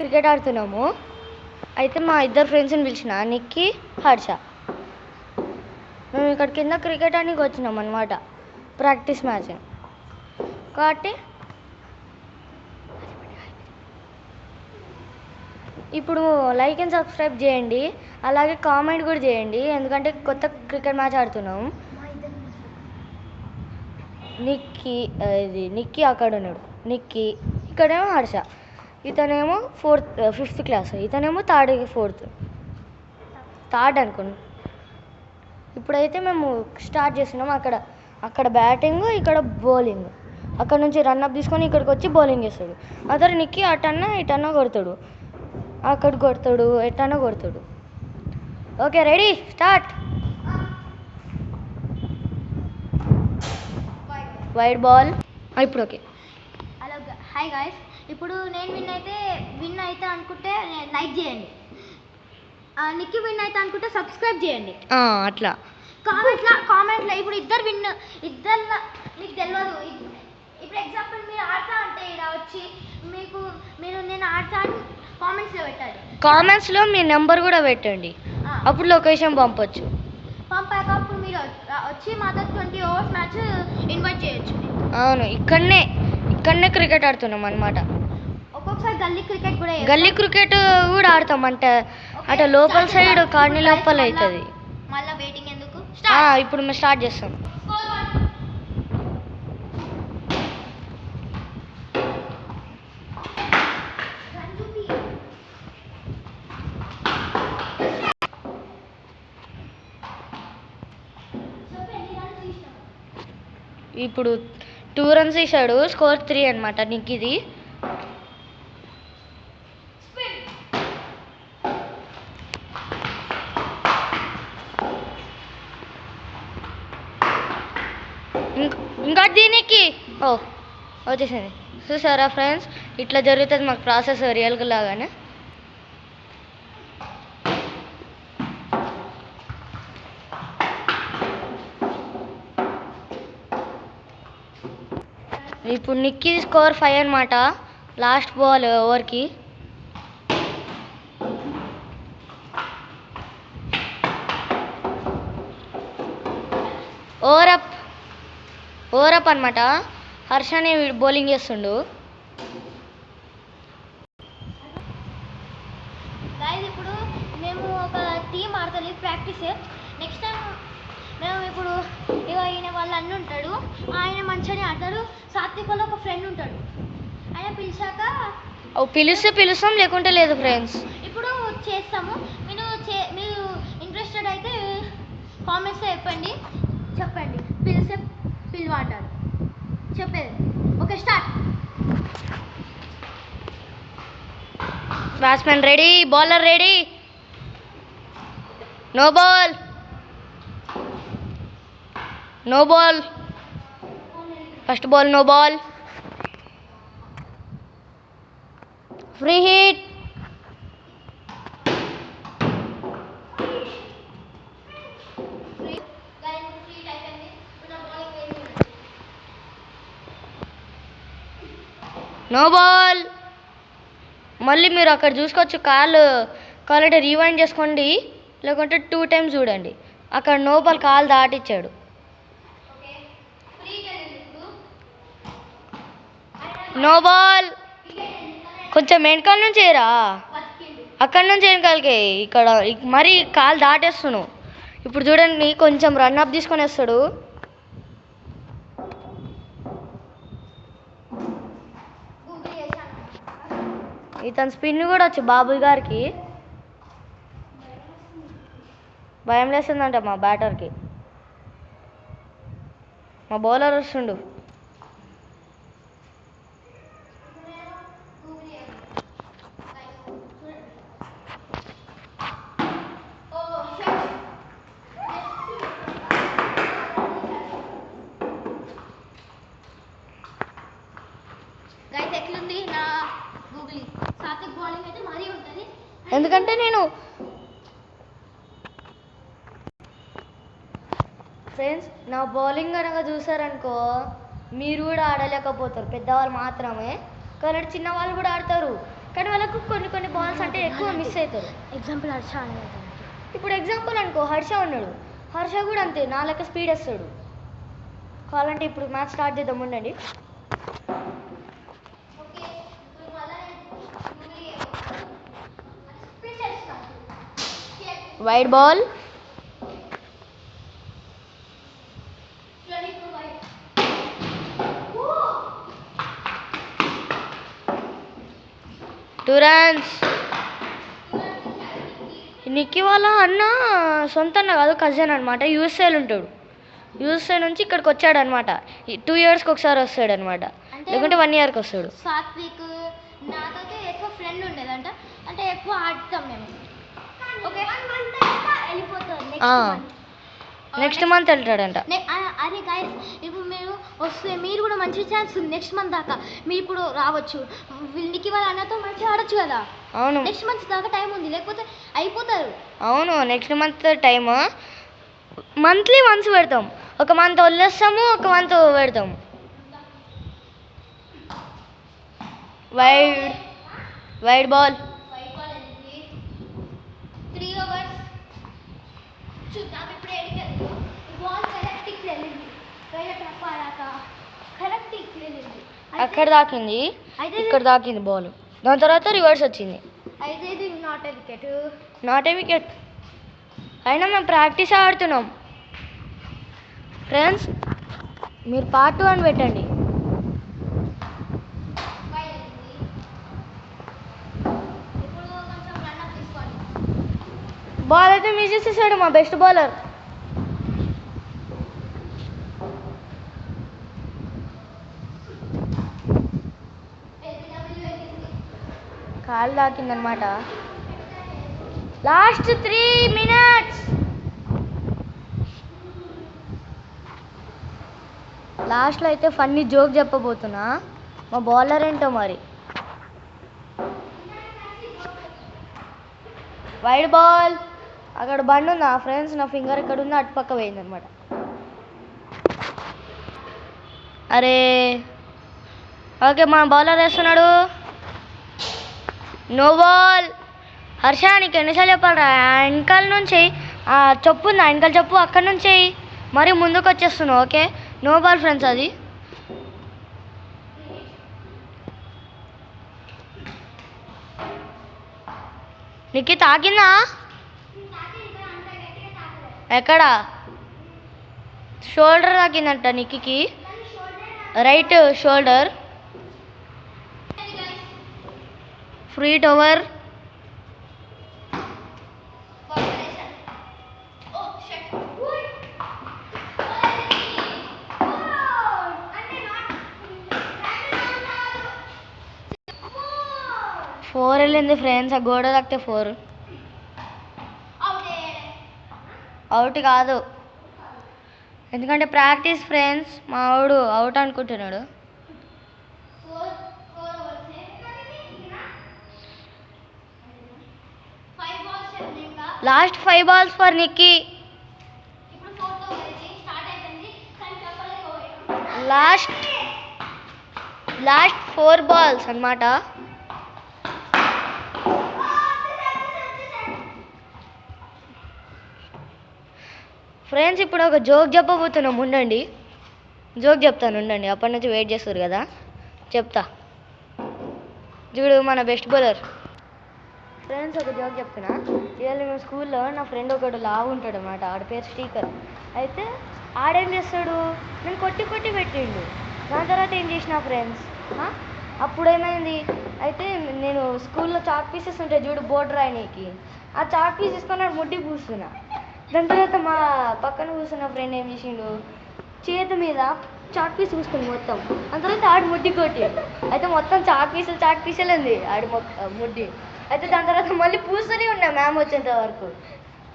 Cricket ఆడుతున్నాము. అయితే మా ఇద్దరు ఫ్రెండ్స్ని పిలిచిన, నిక్కీ, హర్ష. మేము ఇక్కడ కింద క్రికెట్ ఆడడానికి వచ్చినాం అనమాట, ప్రాక్టీస్ మ్యాచ్. కాబట్టి ఇప్పుడు లైక్ అండ్ సబ్స్క్రైబ్ చేయండి, అలాగే కామెంట్ కూడా చేయండి, ఎందుకంటే కొత్త క్రికెట్ మ్యాచ్ ఆడుతున్నాం. నిక్కీ అక్కడ ఉన్నాడు, నిక్కీ. ఇక్కడేమో హర్ష, ఇతనేమో ఫిఫ్త్ క్లాస్, ఇతనేమో థర్డ్ అనుకోండి. ఇప్పుడైతే మేము స్టార్ట్ చేస్తున్నాం. అక్కడ బ్యాటింగ్, ఇక్కడ బౌలింగ్. అక్కడ నుంచి రన్అప్ తీసుకొని ఇక్కడికి వచ్చి బౌలింగ్ చేస్తాడు. అతను నిక్కీ అటన్నా ఇటన్నా కొడతాడు, అక్కడ కొడతాడు, ఎటన్నా కొడతాడు. Okay, ready, start. Wide ball. ఇప్పుడు ఓకే. Hello, hi guys. ఇప్పుడు నేను విన్ అయితే అనుకుంటే లైక్ చేయండి, నిక్కీ విన్ అయితే అనుకుంటే సబ్స్క్రైబ్ చేయండి. అట్లా కామెంట్లో ఇప్పుడు ఇద్దరు మీకు తెలియదు. ఇప్పుడు ఎగ్జాంపుల్ మీరు ఆడతా అంటే ఇలా వచ్చి మీరు నేను ఆడతా అని కామెంట్స్లో పెట్టాలి. కామెంట్స్లో మీ నెంబర్ కూడా పెట్టండి, అప్పుడు లొకేషన్ పంపొచ్చు. పంపాక అప్పుడు మీరు వచ్చి మాతో 20 ఓవర్స్ మ్యాచ్ ఇన్వైట్ చేయొచ్చు. అవును, ఇక్కడనే క్రికెట్ ఆడుతున్నాం అనమాట. ఒక్కొక్కసారి గల్లీ క్రికెట్ కూడా ఆడతాం. అంటే అటు లోపల సైడ్ కాలనీ లోపల అవుతుంది. మళ్ళీ వెయిటింగ్ ఎందుకు, ఇప్పుడు మేము స్టార్ట్ చేస్తాం. ఇప్పుడు 2 runs తీసాడు, స్కోర్ 3 అనమాట నిక్కీది. ఇంకా దీనికి వచ్చేసింది. చూసారా ఫ్రెండ్స్, ఇట్లా జరుగుతుంది మాకు ప్రాసెస్ రియల్గా లాగానే. ఇప్పుడు నిక్కీ స్కోర్ 5 అనమాట, లాస్ట్ బాల్ ఓవర్కి. ఓవర్ అప్ అనమాట. హర్షని బౌలింగ్ చేస్తుండు. ఇప్పుడు మేము ఒక టీం ఆడతాం, ప్రాక్టీస్. నెక్స్ట్ టైం మేము ఇప్పుడు ఈయన వాళ్ళ అన్న ఉంటాడు, ఆయన మంచిగానే ఆడతాడు. సాత్విక్ వల్ల ఒక ఫ్రెండ్ ఉంటాడు, ఆయన పిలిచాక పిలుస్తాం, లేకుంటే లేదు ఫ్రెండ్స్. ఇప్పుడు చేస్తాము. మీరు ఇంట్రెస్టెడ్ అయితే కామెంట్స్లో చెప్పండి పిలిస్తే పిలవాటారు చెప్పేది. Okay, start. Batsmen ready, bowler ready. No ball, first ball no ball. Free hit. No ball. మళ్ళీ మీరు అక్కడ చూసుకోవచ్చు, కాలంటే రీవైండ్ చేసుకోండి, లేకుంటే 2 times చూడండి. అక్కడ నో బాల్, కాలు దాటిచ్చాడు. No ball. కొంచెం వెనకాల నుంచి ఏరా, అక్కడ నుంచి వెనకాలకి. ఇక్కడ మరీ కాలు దాటేస్తున్నావు. ఇప్పుడు చూడండి, కొంచెం రన్అప్ తీసుకొని వస్తాడు. ఇతను స్పిన్ కూడా వచ్చు బాబుల్ గారికి. భయం లేస్తుందంట మా బ్యాటర్కి. మా బౌలర్ వస్తుండు. ఎట్లుంది నా గూగుల్ సాత్విక్ బౌలింగ్ అయితే మరీ ఉంటుంది. ఎందుకంటే నేను ఫ్రెండ్స్ నా బౌలింగ్ కనుక చూసారనుకో మీరు కూడా ఆడలేకపోతారు, పెద్దవాళ్ళు మాత్రమే. కానీ చిన్నవాళ్ళు కూడా ఆడతారు, కానీ వాళ్ళకు కొన్ని బాల్స్ అంటే ఎక్కువ మిస్ అవుతారు. ఎగ్జాంపుల్ హర్ష అనేది. ఇప్పుడు ఎగ్జాంపుల్ అనుకో హర్ష ఉన్నాడు, హర్ష కూడా అంతే నా లెక్క స్పీడ్ వస్తాడు. కావాలంటే ఇప్పుడు మ్యాచ్ స్టార్ట్ చేద్దాం ఉండండి. Wide ball, two runs. Nikki వాళ్ళ అన్న సొంత అన్న కాదు, కజిన్ అనమాట. యూఎస్ఏలో ఉంటాడు. యూఎస్ఏ నుంచి ఇక్కడికి వచ్చాడు అనమాట. 2 yearsకి ఒకసారి వస్తాడు అనమాట, లేకుంటే 1 yearకి వస్తాడు. సాత్విక్ నాకైతే ఎక్కువ ఫ్రెండ్ ఉండేదంట, అంటే ఎక్కువ ఆడతాం మేము. ఓకే వెళ్ళిపోతాం నెక్స్ట్ మంత్ వెళ్తాడంట. అరే గైస్, ఇప్పుడు మీరు వస్తే మీరు కూడా మంచి ఛాన్స్ ఉంది నెక్స్ట్ మంత్ దాకా. మీరు ఇప్పుడు రావచ్చు, వీళ్ళకి వాళ్ళ అన్నతో మంచిగా ఆడొచ్చు కదా. అవును, నెక్స్ట్ మంత్ దాకా టైం ఉంది, లేకపోతే అయిపోతారు. అవును, next month time. Monthly once పెడతాం, ఒక మంత్ వదిలేస్తాము, ఒక మంత్ పెడతాం. వైడ్ బాల్, 3 overs చూద్దాం. ఇప్పుడు ఎడికెళ్ళి బాల్ కరెక్ట్కి వెళ్ళింది, కరెక్ట్కి వెళ్ళింది, అక్కడ దాకింది, ఇక్కడ దాకింది బాల్. దాని తర్వాత రివర్స్ వచ్చింది. అయితే ఇది not a wicket. Not a wicket అయినా మేము ప్రాక్టీస్ ఆడుతున్నాం. ఫ్రెండ్స్, మీరు పార్ట్ 1 పెట్టండి. ఇప్పుడు కొంచెం రన్అప్ తీసుకోండి. బాల్ అయితే మిస్ చేసేసాడు మా బెస్ట్ బౌలర్. కాలు దాకిందనమాట. Last 3 minutes. లాస్ట్లో అయితే ఫన్నీ జోక్ చెప్పబోతున్నా, మా బౌలర్ ఏంటో మరి. వైడ్ బాల్, అక్కడ బండి ఉందా ఫ్రెండ్స్, నా ఫింగర్ ఇక్కడ ఉంది, అటు పక్క పోయిందనమాట. అరే ఓకే, మా బౌలర్ వేస్తున్నాడు. No ball. హర్ష, నీకు ఎన్నిసార్లు చెప్పాలరా, వెనకాల నుంచి చెప్పు ఉందా, వెనకాల చెప్పు, అక్కడ నుంచి మరి ముందుకు వచ్చేస్తున్నావు. Okay, no ball friends. అది నీకు తాకిందా? ఎక్కడ? షోల్డర్ తాకిందంట Nikki, right shoulder. Free over. Four వెళ్ళింది ఫ్రెండ్స్, ఆ గోడ తాకితే 4. అవుట్ కాదు, ఎందుకంటే ప్రాక్టీస్ ఫ్రెండ్స్. మా వాడు అవుట్ అనుకుంటున్నాడు. Last 5 balls for Nikki. Last 4 balls అన్నమాట. ఫ్రెండ్స్, ఇప్పుడు ఒక జోక్ చెప్పబోతున్నాం ఉండండి. జోక్ చెప్తాను ఉండండి, అప్పటి నుంచి వెయిట్ చేస్తారు కదా, చెప్తా. చూడు మన బెస్ట్ బౌలర్. ఫ్రెండ్స్, ఒక జోక్ చెప్తున్నా. ఇవాళ మేము స్కూల్లో నా ఫ్రెండ్ ఒకడు లావు ఉంటాడు అనమాట, ఆడ పేరు స్టీకర్. అయితే ఆడేం చేస్తాడు, నేను కొట్టి పెట్టిండు. దాని తర్వాత ఏం చేసిన ఫ్రెండ్స్, అప్పుడు ఏమైంది అయితే, నేను స్కూల్లో చాక్ పీసెస్ ఉంటాయి చూడు, బోర్డు రాయనీకి, ఆ చాక్ పీస్ తీసుకొని ఆడు ముడ్డి పూస్తున్నా. దాని తర్వాత మా పక్కన కూర్చున్న ఫ్రెండ్ ఏం చేసిండు, చేతి మీద చాక్ పీస్ పూసుకుంది మొత్తం. దాని తర్వాత ఆడు ముడ్డి కొట్టాడు. అయితే మొత్తం చాక్ పీసులు ఉంది ఆడు ముడ్డి. అయితే దాని తర్వాత మళ్ళీ పూస్తూనే ఉన్నా మ్యామ్ వచ్చేంత వరకు.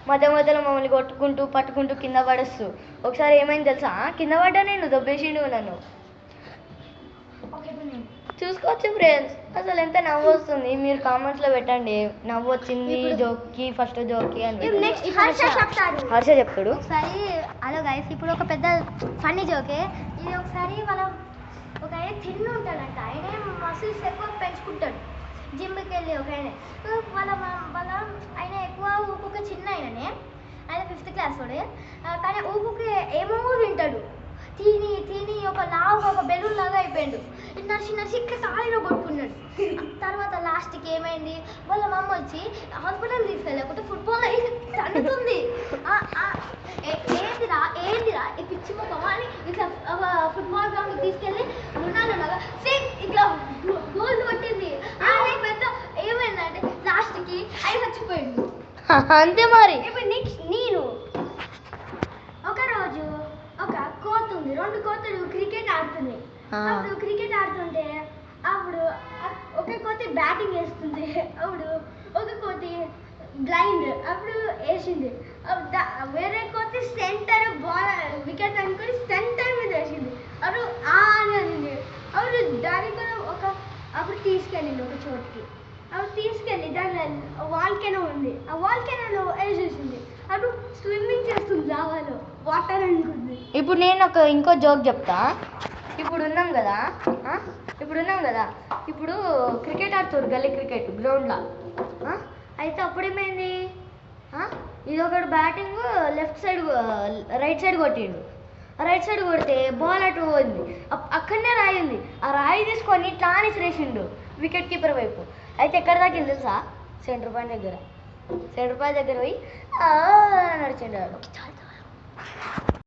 మధ్యలో మమ్మల్ని కొట్టుకుంటూ పట్టుకుంటూ కింద పడేస్తూ. ఒకసారి ఏమైంది తెలుసా, కింద పడ్డా, నేను దొబ్బేసిండు నన్ను. చూసుకోవచ్చు ఫ్రెండ్స్, అసలు ఎంత నవ్వు వస్తుంది. మీరు కామెంట్స్లో పెట్టండి, నవ్వు వచ్చింది జోక్కి, ఫస్ట్ జోక్కి అని. హర్ష చెప్తాడు ఒకసారి. హలో గైస్, ఇప్పుడు ఒక పెద్ద ఫన్నీ జోకే ఇది. ఒకసారి ఒక ఆయన తిన్ను ఉంటాడంట, ఆయన మసిల్స్ ఎక్కువ పెంచుకుంటాడు. జిమ్కి వెళ్ళి ఒక ఆయన వాళ్ళ ఆయన ఎక్కువ ఊపుకి చిన్న ఆయననే, ఆయన 5th క్లాస్ వాడే, కానీ ఊపుకి ఏమో తింటాడు, తిని ఒక లావుగా ఒక బెలూన్ లాగా అయిపోయాడు. నడిచి ఇక్కడ కాలిలో కొట్టుకున్నాడు. తర్వాత లాస్ట్కి ఏమైంది, వాళ్ళ మమ్మ వచ్చి హాస్పిటల్ తీసుకెళ్ళకపోతే ఫుట్బాల్ తన్నుతుంది. ఏందిరా ఈ పిచ్చి ముఖమా అని ఇట్లా ఫుట్బాల్ గ్రౌండ్కి తీసుకెళ్ళి రుణాలులాగా సేమ్ ఇట్లా గోల్ కొట్టింది. పెద్ద ఏమైందంటే లాస్ట్కి ఆయన చచ్చిపోయింది. అంతే మరి. ఇప్పుడు నెక్స్ట్ నేను ఒకరోజు ఒక కోతి ఉంది, 2 కోతులు క్రికెట్ ఆడుతున్నాయి. అప్పుడు క్రికెట్ ఆడుతుంటే అప్పుడు ఒక కోతి బ్యాటింగ్ వేస్తుంది, అప్పుడు ఒక కోతి బ్లైండ్ అప్పుడు వేసింది. వేరే కోతి సెంటర్ బాల్ వికెట్ అనుకుని సెంటర్ మీద వేసింది. అప్పుడు అని అనింది. అప్పుడు దాని కూడా అప్పుడు తీసుకెళ్ళింది ఒక చోటుకి. అప్పుడు తీసుకెళ్ళి దాని వాల్కెనో ఉంది, ఆ వాల్కెనోలో వేసేసింది. అప్పుడు స్విమ్మింగ్ చేస్తుంది జావాలో, వాటర్ అనుకుంది. ఇప్పుడు నేను ఇంకో జోక్ చెప్తా. ఇప్పుడు ఉన్నాం కదా, ఇప్పుడు క్రికెట్ ఆడుతారు, గల్లీ క్రికెట్ గ్రౌండ్లో. అయితే అప్పుడేమైంది, ఇది ఒకడు బ్యాటింగ్ రైట్ సైడ్ కొట్టిండు. రైట్ సైడ్ కొడితే బాల్ అటు పోయింది, అక్కడనే రాయి ఉంది. ఆ రాయి తీసుకొని ఇట్లా ఆనిసిరేసిండు వికెట్ కీపర్ వైపు. అయితే ఎక్కడ దాకింది తెలుసా, సెంటర్ పాయింట్ దగ్గర పోయి నడిచిండు.